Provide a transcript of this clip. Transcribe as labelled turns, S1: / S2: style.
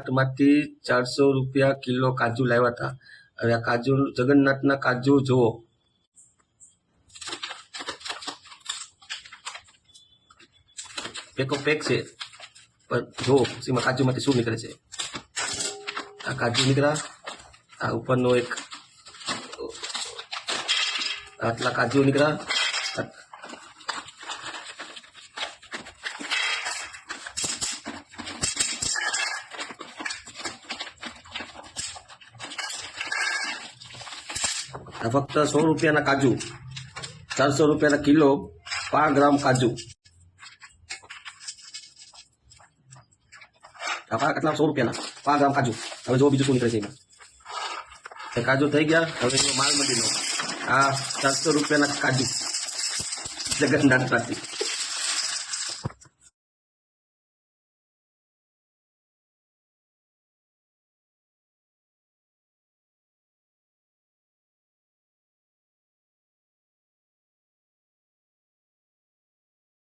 S1: જગન્નાથમાંથી 400 રૂપિયા કિલો કાજુ લાવ્યા હતા. હવે આ કાજુ જગન્નાથના કાજુ જુઓ, પેકો પેક છે, પણ જુઓ એમાં કાજુમાંથી શું નીકળે છે. આ કાજુ નીકળ્યા, આ ઉપરનો એક આટલા કાજુ નીકળ્યા. આ ફક્ત 100 રૂપિયાના કાજુ, 400 રૂપિયાના કિલો, 5 ગ્રામ કાજુ. આ કેટલા? 100 રૂપિયાના 5 ગ્રામ કાજુ. હવે જો બીજું શું નીકળે છે એમાં. એ કાજુ થઈ ગયા. હવે જો માલ મંદિરનો આ 400 રૂપિયાના કાજુ જગન્નાથમાંથી.